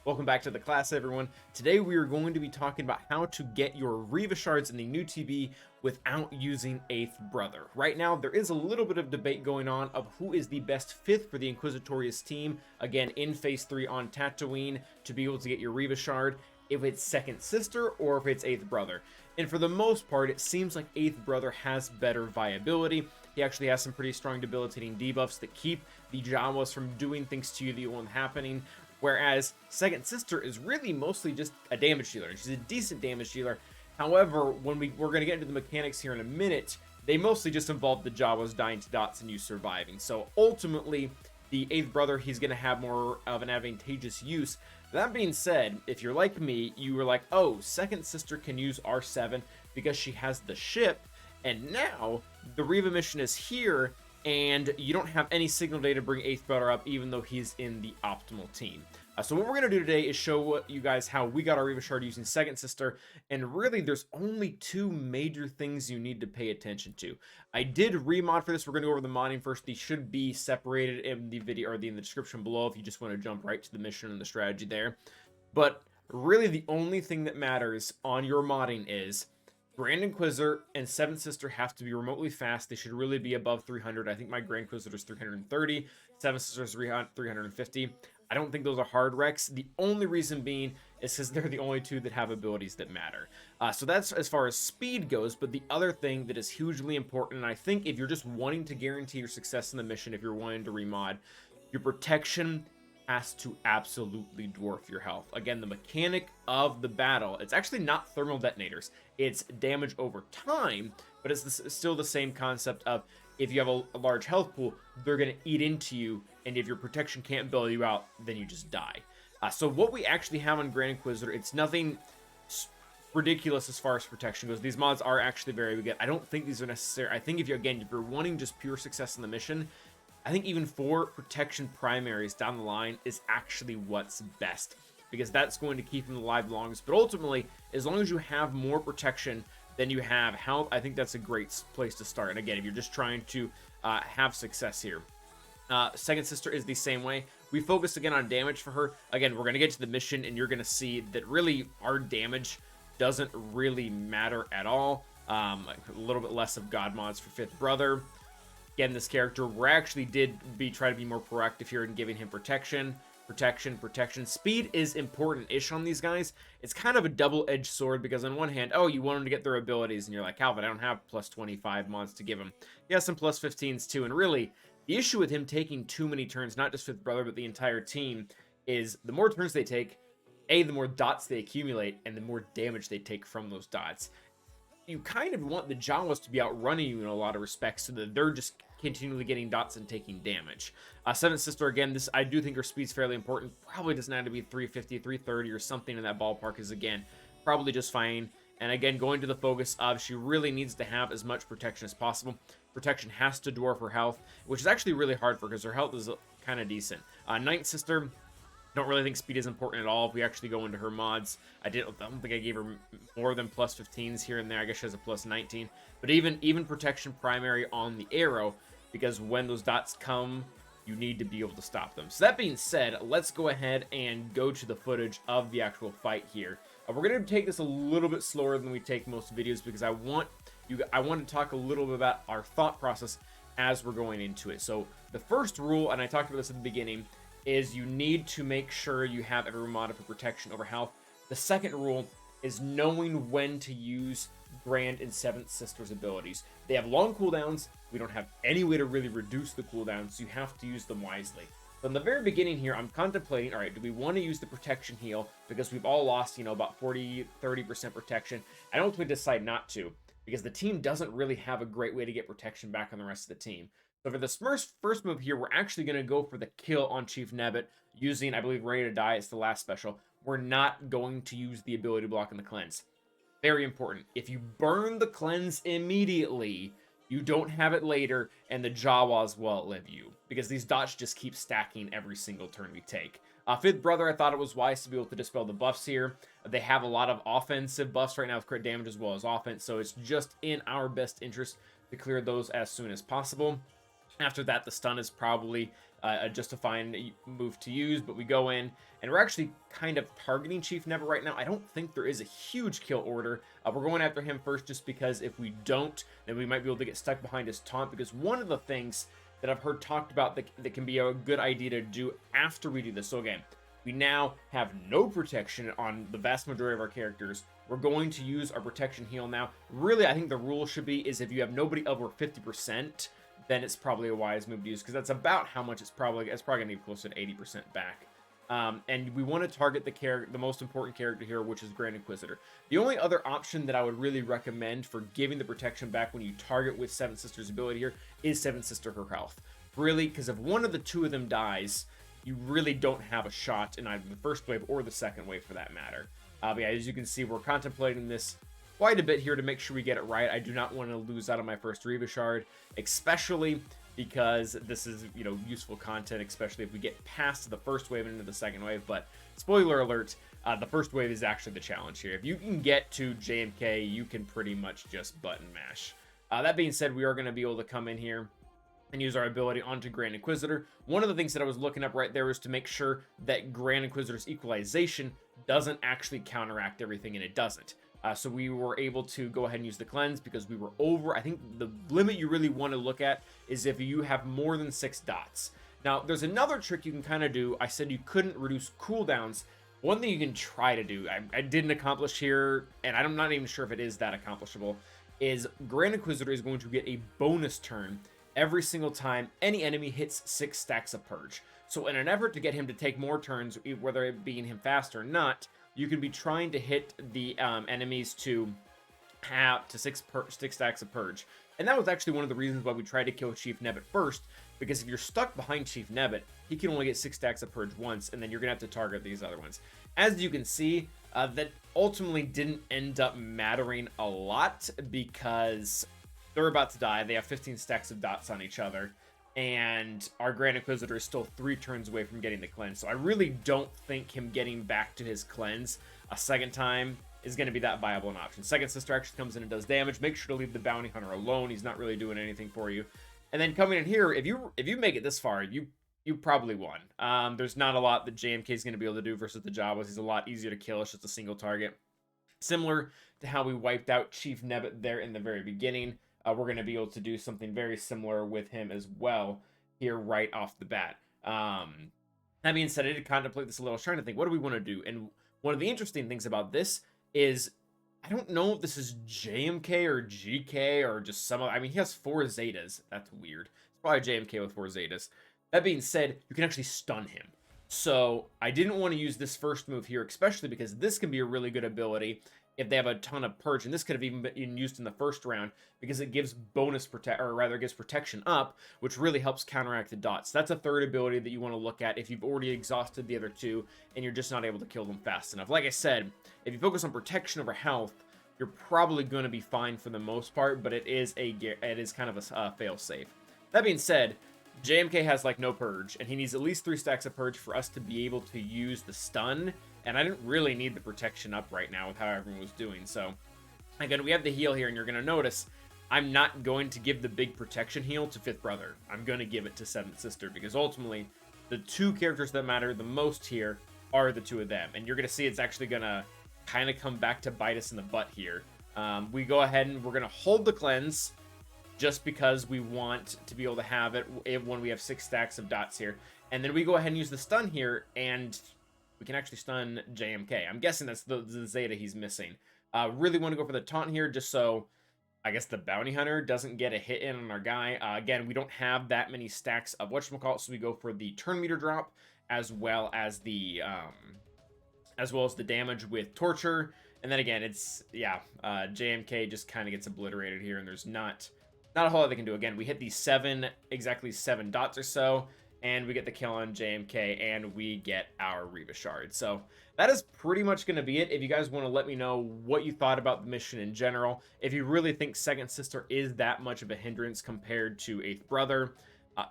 Welcome back to the class, everyone. Today we are going to be talking about how to get your Reva shards in the new TB without using 8th Brother. Right now, there is a little bit of debate going on of who is the best 5th for the Inquisitorious team, again, in Phase 3 on Tatooine, to be able to get your Reva shard, if it's 2nd Sister or if it's 8th Brother. And for the most part, it seems like 8th Brother has better viability. He actually has some pretty strong debilitating debuffs that keep the Jawas from doing things to you that you want happening. Whereas 2nd Sister is really mostly just a damage dealer, and she's a decent damage dealer. However, when we're going to get into the mechanics here in a minute, they mostly just involve the Jawas dying to dots and you surviving. So ultimately, the 8th Brother, he's going to have more of an advantageous use. That being said, if you're like me, you were like, oh, 2nd Sister can use R7 because she has the ship, and now the Reva mission is here, and you don't have any signal data to bring 8th Brother up, even though he's in the optimal team. So what we're going to do today is show you guys how we got our Reva shard using 2nd Sister, and really there's only two major things you need to pay attention to. I did remod for this. We're going to go over the modding first. These should be separated in the video or in the description below if you just want to jump right to the mission and the strategy there. But really the only thing that matters on your modding is Grand Inquisitor and 7th Sister have to be remotely fast. They should really be above 300. I think my Grand Inquisitor is 330. 7th Sister is 350. I don't think those are hard wrecks. The only reason being is because they're the only two that have abilities that matter. So that's as far as speed goes. But the other thing that is hugely important, and I think if you're just wanting to guarantee your success in the mission, if you're wanting to remod, your protection has to absolutely dwarf your health. Again, the mechanic of the battle, it's actually not thermal detonators. It's damage over time, but it's still the same concept of if you have a large health pool, they're going to eat into you, and if your protection can't bail you out, then you just die. So what we actually have on Grand Inquisitor, it's nothing ridiculous as far as protection goes. These mods are actually very good. I don't think these are necessary. I think if you're wanting just pure success in the mission, I think even 4 protection primaries down the line is actually what's best, because that's going to keep him alive longest. But ultimately, as long as you have more protection than you have health, I think that's a great place to start. And again, if you're just trying to have success here. 2nd Sister is the same way. We focus again on damage for her. Again, we're going to get to the mission, and you're going to see that really our damage doesn't really matter at all. A little bit less of God mods for 5th Brother. Again, this character, we actually try to be more proactive here in giving him protection. Speed is important-ish on these guys. It's kind of a double-edged sword, because on one hand, oh, you want them to get their abilities, and you're like, Calvin, I don't have plus 25 mods to give him. He has some plus 15s too, and really, the issue with him taking too many turns, not just 5th Brother, but the entire team, is the more turns they take, the more dots they accumulate, and the more damage they take from those dots. You kind of want the Jawas to be outrunning you in a lot of respects, so that they're just continually getting dots and taking damage. 7th Sister, again, this I do think her speed's fairly important. Probably doesn't have to be 350, 330 or something in that ballpark, is again probably just fine. And again, going to the focus of she really needs to have as much protection as possible. Protection has to dwarf her health, which is actually really hard for her because her health is kind of decent. 9th Sister, don't really think speed is important at all. If we actually go into her mods, I don't think I gave her more than plus 15s here and there. I guess she has a plus 19. But even protection primary on the arrow, because when those dots come, you need to be able to stop them. So that being said, let's go ahead and go to the footage of the actual fight here. We're going to take this a little bit slower than we take most videos, because I want to talk a little bit about our thought process as we're going into it. So the first rule, and I talked about this at the beginning, is you need to make sure you have every mod for protection over health. The second rule is knowing when to use Grand and 7th Sister's abilities. They have long cooldowns. We don't have any way to really reduce the cooldowns, so you have to use them wisely. From the very beginning here, I'm contemplating, all right, do we want to use the protection heal? Because we've all lost, about 30% protection. I don't ultimately decide not to, because the team doesn't really have a great way to get protection back on the rest of the team. So for this first move here, we're actually going to go for the kill on Chief Nebbit using, I believe, Ready to Die. It's the last special. We're not going to use the ability block in the cleanse. Very important. If you burn the cleanse immediately, you don't have it later, and the Jawas will outlive you, because these dots just keep stacking every single turn we take. 5th Brother, I thought it was wise to be able to dispel the buffs here. They have a lot of offensive buffs right now with crit damage as well as offense, so it's just in our best interest to clear those as soon as possible. After that, the stun is probably a justifying move to use, but we go in and we're actually kind of targeting Chief Nebbit right now. I don't think there is a huge kill order. We're going after him first just because if we don't, then we might be able to get stuck behind his taunt, because one of the things that I've heard talked about that can be a good idea to do after we do this. So again, we now have no protection on the vast majority of our characters. We're going to use our protection heal now. Really, I think the rule should be is if you have nobody over 50%, then it's probably a wise move to use, because that's about how much it's probably going to be closer to 80% back. And we want to target the most important character here, which is Grand Inquisitor. The only other option that I would really recommend for giving the protection back when you target with Seven Sisters' ability here is Seven Sister her health. Really, because if one of the two of them dies, you really don't have a shot in either the first wave or the second wave for that matter. But yeah, as you can see, we're contemplating this quite a bit here to make sure we get it right. I do not want to lose out on my first Reva shard, especially because this is, you know, useful content, especially if we get past the first wave and into the second wave. But spoiler alert, the first wave is actually the challenge here. If you can get to JMK, you can pretty much just button mash. That being said, we are going to be able to come in here and use our ability onto Grand Inquisitor. One of the things that I was looking up right there was to make sure that Grand Inquisitor's equalization doesn't actually counteract everything, and it doesn't. So we were able to go ahead and use the cleanse because we were over. I think the limit you really want to look at is if you have more than 6 dots. Now, there's another trick you can kind of do. I said you couldn't reduce cooldowns. One thing you can try to do, I didn't accomplish here, and I'm not even sure if it is that accomplishable, is Grand Inquisitor is going to get a bonus turn every single time any enemy hits 6 stacks of Purge. So in an effort to get him to take more turns, whether it being him fast or not, you can be trying to hit the enemies to have to 6 stacks of Purge. And that was actually one of the reasons why we tried to kill Chief Nebbit first, because if you're stuck behind Chief Nebbit, he can only get 6 stacks of Purge once, and then you're going to have to target these other ones. As you can see, that ultimately didn't end up mattering a lot, because they're about to die. They have 15 stacks of dots on each other, and our Grand Inquisitor is still 3 turns away from getting the cleanse. So I really don't think him getting back to his cleanse a second time is going to be that viable an option. Second Sister actually comes in and does damage. Make sure to leave the Bounty Hunter alone. He's not really doing anything for you. And then coming in here, if you make it this far, you probably won. There's not a lot that JMK is going to be able to do versus the Jawas. He's a lot easier to kill. It's just a single target. Similar to how we wiped out Chief Nebbit there in the very beginning. We're going to be able to do something very similar with him as well here right off the bat. That being said, I did contemplate this a little. I was trying to think, what do we want to do? And one of the interesting things about this is, I don't know if this is JMK or GK or just some of, I mean, he has 4 Zetas. That's weird. It's probably JMK with 4 Zetas. That being said, you can actually stun him. So I didn't want to use this first move here, especially because this can be a really good ability if they have a ton of Purge, and this could have even been used in the first round because it gives gives protection up, which really helps counteract the dots. That's a third ability that you want to look at if you've already exhausted the other 2 and you're just not able to kill them fast enough. Like I said, if you focus on protection over health, you're probably going to be fine for the most part, but it is kind of a fail safe. That being said, JMK has like no Purge, and he needs at least 3 stacks of Purge for us to be able to use the stun. And I didn't really need the protection up right now with how everyone was doing. So, again, we have the heal here, and you're going to notice I'm not going to give the big protection heal to 5th Brother. I'm going to give it to 7th Sister, because ultimately, the 2 characters that matter the most here are the 2 of them. And you're going to see it's actually going to kind of come back to bite us in the butt here. We go ahead and we're going to hold the cleanse, just because we want to be able to have it when we have 6 stacks of dots here. And then we go ahead and use the stun here, and we can actually stun JMK. I'm guessing that's the Zeta he's missing. Really want to go for the taunt here, just so I guess the Bounty Hunter doesn't get a hit in on our guy. Again, we don't have that many stacks of whatchamacallit, so we go for the turn meter drop, as well as the damage with Torture. And then again, it's, yeah, JMK just kind of gets obliterated here, and there's not a whole lot they can do. Again, we hit these exactly 7 dots or so, and we get the kill on JMK, and we get our Reva shard. So that is pretty much going to be it. If you guys want to let me know what you thought about the mission in general, if you really think Second Sister is that much of a hindrance compared to 8th Brother,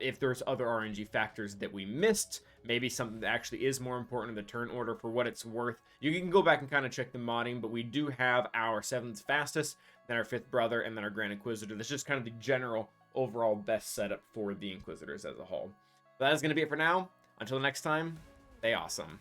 if there's other RNG factors that we missed, maybe something that actually is more important in the turn order for what it's worth, you can go back and kind of check the modding, but we do have our 7th Fastest, then our 5th Brother, and then our Grand Inquisitor. That's just kind of the general overall best setup for the Inquisitors as a whole. But that is going to be it for now. Until next time, stay awesome.